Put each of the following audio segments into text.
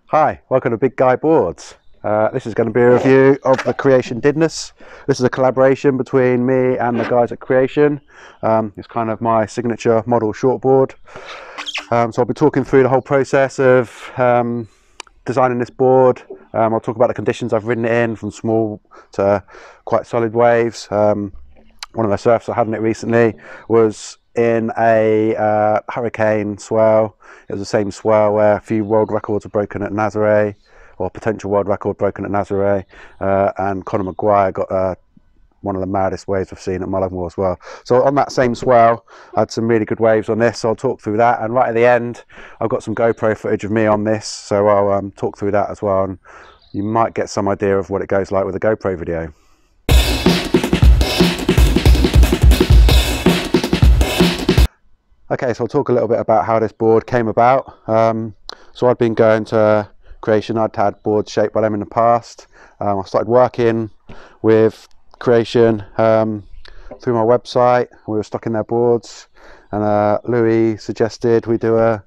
Hi, welcome to Big Guy Boards. This is going to be a review of the Cre8tion Didnus. This is a collaboration between me and the guys at Cre8tion. It's kind of my signature model shortboard. So I'll be talking through the whole process of designing this board. I'll talk about the conditions I've ridden it in, from small to quite solid waves. One of the surfs I had in it recently was in a hurricane swell. It was the same swell where a few world records were broken at Nazaré, or potential world record broken at Nazaré, and Conor Maguire got one of the maddest waves I've seen at Mullingar as well. So on that same swell, I had some really good waves on this, so I'll talk through that. And right at the end, I've got some GoPro footage of me on this, so I'll talk through that as well, and you might get some idea of what it goes like with a GoPro video. Okay, so I'll talk a little bit about how this board came about. So I'd been going to Cre8tion. I'd had boards shaped by them in the past. I started working with Cre8tion through my website. We were stocking their boards, and Louis suggested we do a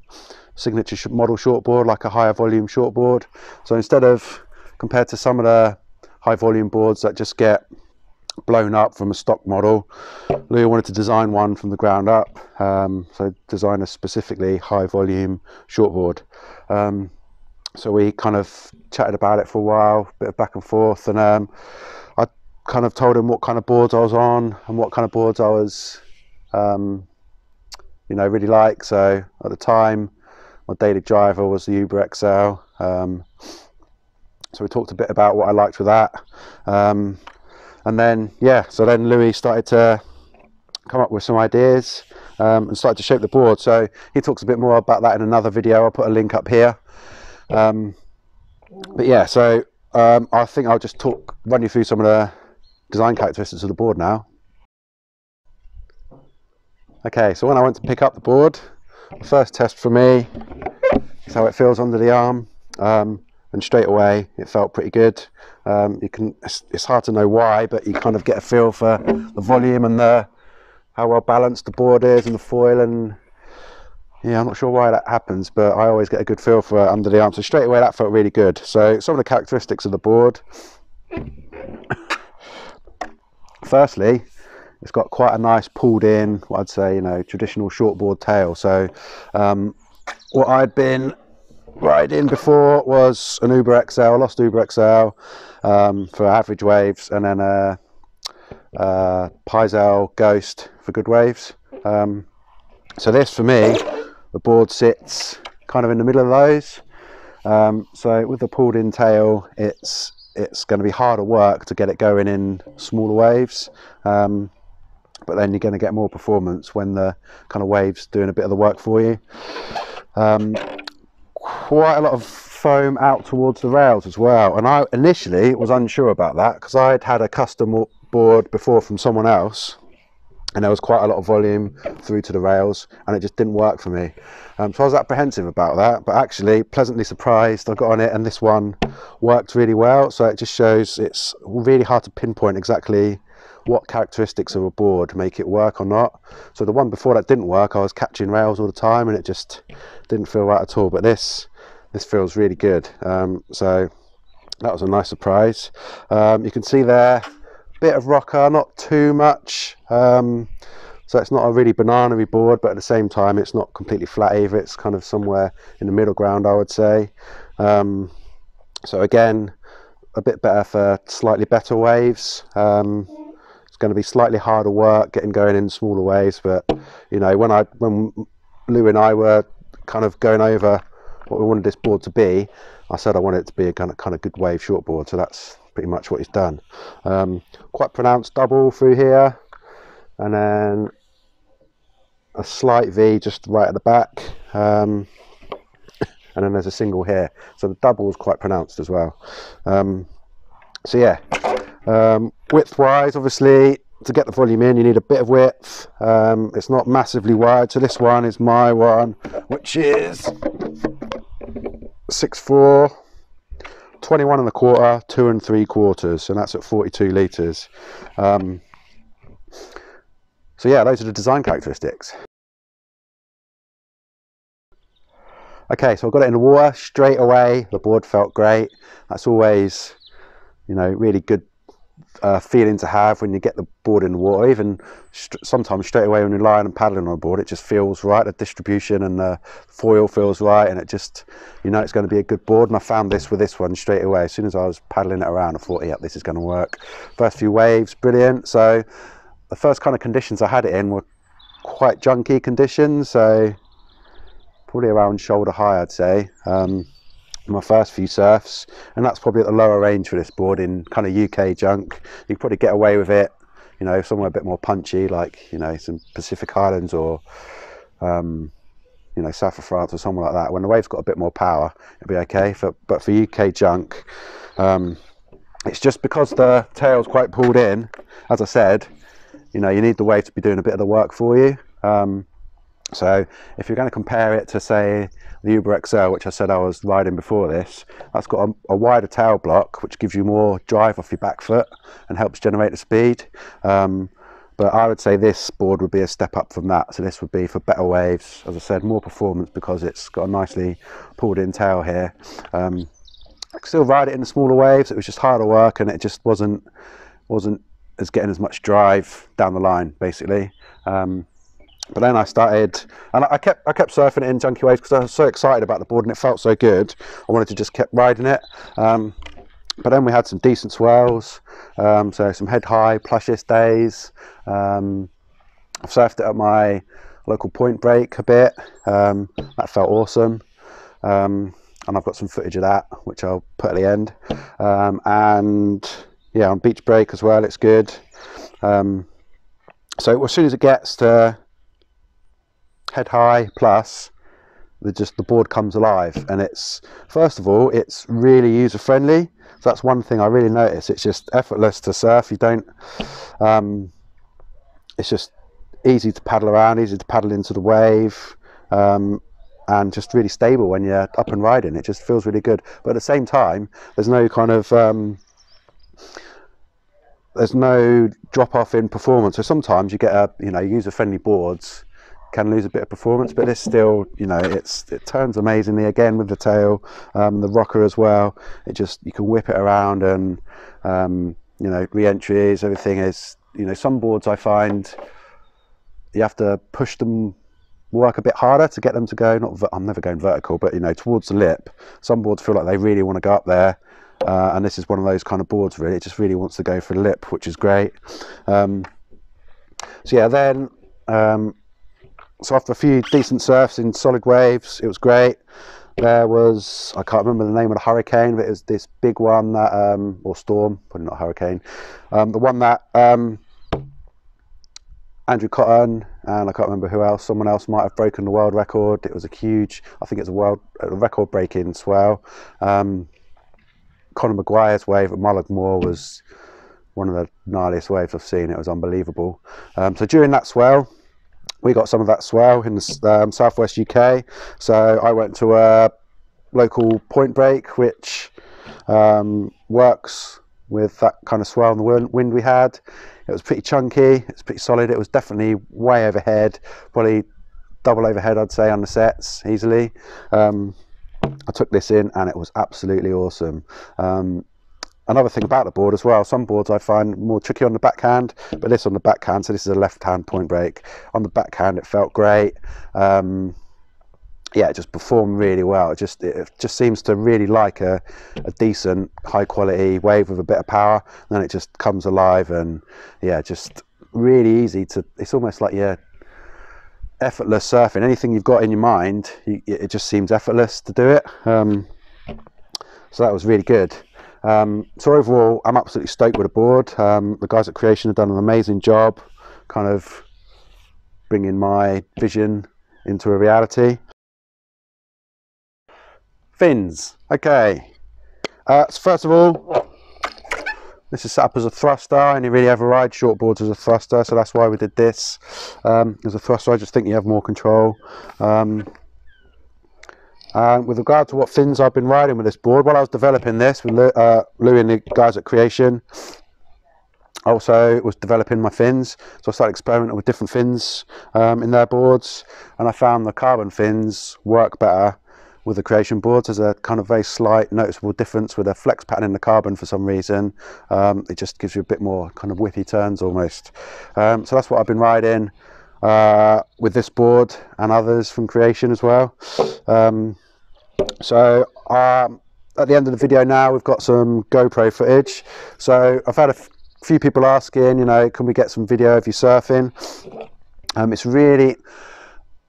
signature model shortboard, like a higher volume shortboard. So instead of, compared to some of the high volume boards that just get blown up from a stock model, Louis wanted to design one from the ground up, so design a specifically high volume shortboard. So we kind of chatted about it for a while, a bit of back and forth, and I kind of told him what kind of boards I was on and what kind of boards I was really like. So at the time, my daily driver was the Uber XL, so we talked a bit about what I liked with that. And then, so then Louis started to come up with some ideas and started to shape the board. So he talks a bit more about that in another video. I'll put a link up here. But yeah, so I think I'll just run you through some of the design characteristics of the board now. Okay, so when I went to pick up the board, the first test for me is how it feels under the arm. And straight away it felt pretty good. It's hard to know why, but you kind of get a feel for the volume and how well balanced the board is and the foil, and yeah, I'm not sure why that happens, but I always get a good feel for it under the arm. So straight away that felt really good. So some of the characteristics of the board. Firstly, it's got quite a nice pulled in, what I'd say, traditional shortboard tail. So what I'd been riding before was an Uber XL, lost Uber XL for average waves, and then a Pizel Ghost for good waves. So this, for me, the board sits kind of in the middle of those. So with the pulled in tail, it's going to be harder work to get it going in smaller waves, but then you're going to get more performance when the kind of waves doing a bit of the work for you. Quite a lot of foam out towards the rails as well, and I initially was unsure about that because I'd had a custom board before from someone else, and there was quite a lot of volume through to the rails, and it just didn't work for me. So I was apprehensive about that, but actually pleasantly surprised. I got on it and this one worked really well. So it just shows it's really hard to pinpoint exactly what characteristics of a board make it work or not. So the one before that didn't work, I was catching rails all the time and it just didn't feel right at all, but this feels really good. So that was a nice surprise. You can see there, bit of rocker, not too much, so it's not a really banana-y board, but at the same time it's not completely flat either. It's kind of somewhere in the middle ground, I would say. So again, a bit better for slightly better waves. It's going to be slightly harder work getting going in smaller waves, but when Lou and I were kind of going over what we wanted this board to be, I said I wanted it to be a kind of good wave shortboard, so that's pretty much what he's done. Quite pronounced double through here, and then a slight V just right at the back, and then there's a single here, so the double is quite pronounced as well. So yeah, width wise, obviously to get the volume in you need a bit of width. It's not massively wide, so this one is my one, which is 6'4", 21 1/4, 2 3/4, and that's at 42 litres. So yeah, those are the design characteristics. Okay, so I got it in the water straight away. The board felt great. That's always, you know, really good feeling to have when you get the board in the water. Even sometimes straight away when you're lying and paddling on a board, it just feels right. The distribution and the foil feels right, and it just, you know, it's going to be a good board. And I found this with this one straight away. As soon as I was paddling it around, I thought, yeah, this is going to work. First few waves, brilliant. So the first kind of conditions I had it in were quite junky conditions, so probably around shoulder high, I'd say. My first few surfs, and that's probably at the lower range for this board in kind of UK junk. You could probably get away with it, you know, somewhere a bit more punchy, like, you know, some Pacific Islands or you know, south of France or somewhere like that. When the wave's got a bit more power, it'll be okay. But for UK junk, it's just because the tail's quite pulled in, as I said, you know, you need the wave to be doing a bit of the work for you. So if you're going to compare it to, say, the Uber XL, which I said I was riding before this, that's got a wider tail block, which gives you more drive off your back foot and helps generate the speed. But I would say this board would be a step up from that. So this would be for better waves, as I said, more performance because it's got a nicely pulled in tail here. I could still ride it in the smaller waves. It was just harder work, and it just wasn't as getting as much drive down the line, basically. But then I started, and I kept surfing it in junky waves because I was so excited about the board and it felt so good. I wanted to just keep riding it. But then we had some decent swells, so some head high, plushiest days. I've surfed it at my local point break a bit. That felt awesome. And I've got some footage of that, which I'll put at the end. And yeah, on beach break as well, it's good. So as soon as it gets to head high plus, the board comes alive, and it's, first of all, it's really user friendly. So that's one thing I really noticed. It's just effortless to surf. You don't it's just easy to paddle around, easy to paddle into the wave, and just really stable when you're up and riding. It just feels really good, but at the same time there's no kind of there's no drop off in performance. So sometimes you get a, you know, user friendly boards can lose a bit of performance, but it's still, you know, it turns amazingly again with the tail, the rocker as well. It just, you can whip it around, and you know, re-entries, everything is, you know, some boards I find you have to push them, work a bit harder to get them to go, I'm never going vertical, but you know, towards the lip. Some boards feel like they really want to go up there, and this is one of those kind of boards really, it just really wants to go for the lip, which is great. So yeah, then so after a few decent surfs in solid waves, it was great. There was, I can't remember the name of the hurricane, but it was this big one that, or storm, probably not hurricane, the one that Andrew Cotton, and I can't remember who else, someone else might have broken the world record. It was a huge, I think it's a record breaking swell. Conor Maguire's wave at Mullaghmore was one of the gnarliest waves I've seen. It was unbelievable. So during that swell, we got some of that swell in the southwest UK. So I went to a local point break, which works with that kind of swell and the wind we had. It was pretty chunky, it's pretty solid. It was definitely way overhead, probably double overhead, I'd say, on the sets easily. I took this in and it was absolutely awesome. Another thing about the board as well, some boards I find more tricky on the backhand, but this on the backhand, so this is a left hand point break. On the backhand it felt great. Yeah, it just performed really well. It just seems to really like a decent high quality wave with a bit of power, and then it just comes alive, and yeah, just really easy to, it's almost like you're effortless surfing. Anything you've got in your mind, it just seems effortless to do it. So that was really good. So overall, I'm absolutely stoked with the board. The guys at Cre8tion have done an amazing job kind of bringing my vision into a reality. Fins. Okay. So first of all, this is set up as a thruster. I only really ever ride shortboards as a thruster, so that's why we did this as a thruster. I just think you have more control. With regard to what fins I've been riding with this board, while I was developing this with Lou and the guys at Cre8tion, I also was developing my fins, so I started experimenting with different fins in their boards, and I found the carbon fins work better with the Cre8tion boards. There's a kind of very slight noticeable difference with a flex pattern in the carbon for some reason. It just gives you a bit more kind of whippy turns almost. So that's what I've been riding with this board and others from Cre8tion as well. At the end of the video now, we've got some GoPro footage. So I've had a few people asking, you know, can we get some video of you surfing? It's really,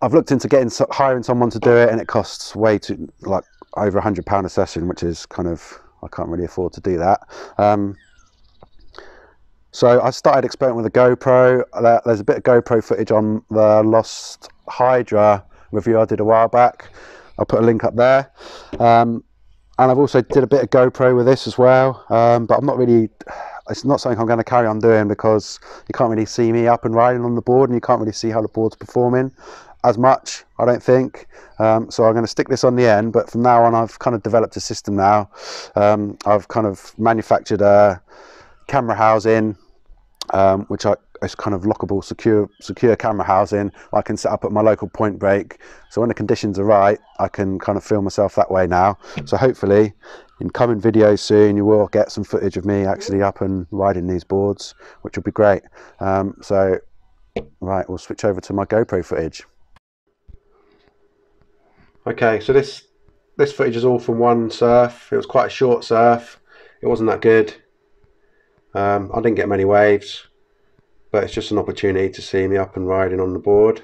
I've looked into hiring someone to do it, and it costs way too, like over £100 a session, which is kind of, I can't really afford to do that. So I started experimenting with a GoPro. There's a bit of GoPro footage on the Lost Hydra review I did a while back. I'll put a link up there. And I've also did a bit of GoPro with this as well, but I'm not really, it's not something I'm going to carry on doing because you can't really see me up and riding on the board, and you can't really see how the board's performing as much, I don't think. So I'm going to stick this on the end, but from now on I've kind of developed a system now. I've kind of manufactured a camera housing, which it's kind of lockable, secure camera housing I can set up at my local point break. So when the conditions are right, I can kind of film myself that way now. So hopefully in coming videos soon, you will get some footage of me actually up and riding these boards, which will be great. So right, we'll switch over to my GoPro footage. Okay, so this footage is all from one surf. It was quite a short surf. It wasn't that good. I didn't get many waves, but it's just an opportunity to see me up and riding on the board.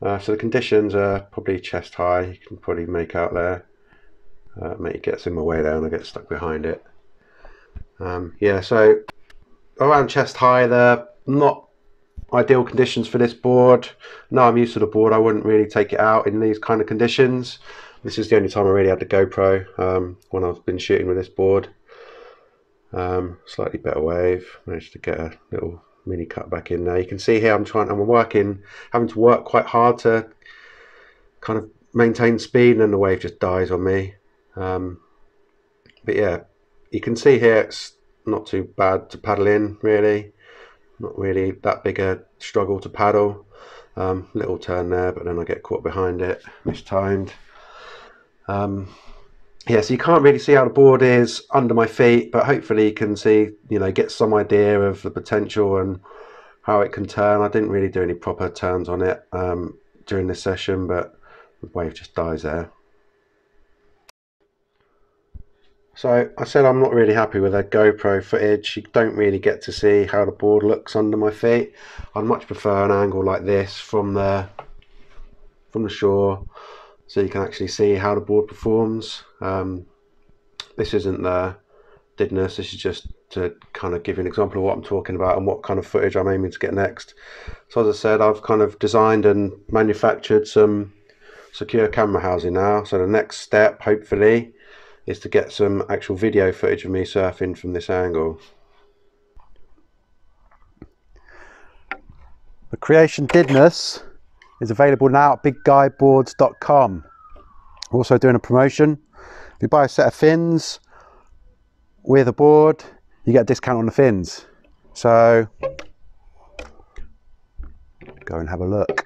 So the conditions are probably chest high, you can probably make out there. Mate gets in my way there and I get stuck behind it. Yeah, so around chest high, they're not ideal conditions for this board. No, I'm used to the board, I wouldn't really take it out in these kind of conditions. This is the only time I really had the GoPro, when I've been shooting with this board. Slightly better wave, managed to get a little mini cut back in there. You can see here I'm having to work quite hard to kind of maintain speed, and then the wave just dies on me. But yeah, you can see here it's not too bad to paddle in, really. Not really that big a struggle to paddle. Little turn there, but then I get caught behind it, mistimed. Yeah, so you can't really see how the board is under my feet, but hopefully you can see, you know, get some idea of the potential and how it can turn. I didn't really do any proper turns on it during this session, but the wave just dies there. So I said I'm not really happy with the GoPro footage. You don't really get to see how the board looks under my feet. I'd much prefer an angle like this from the shore, so you can actually see how the board performs. This isn't the Didnus, this is just to kind of give you an example of what I'm talking about and what kind of footage I'm aiming to get next. So as I said, I've kind of designed and manufactured some secure camera housing now. So the next step, hopefully, is to get some actual video footage of me surfing from this angle. The Cre8tion Didnus is available now at bigguyboards.com. Also doing a promotion. If you buy a set of fins with a board, you get a discount on the fins. So go and have a look.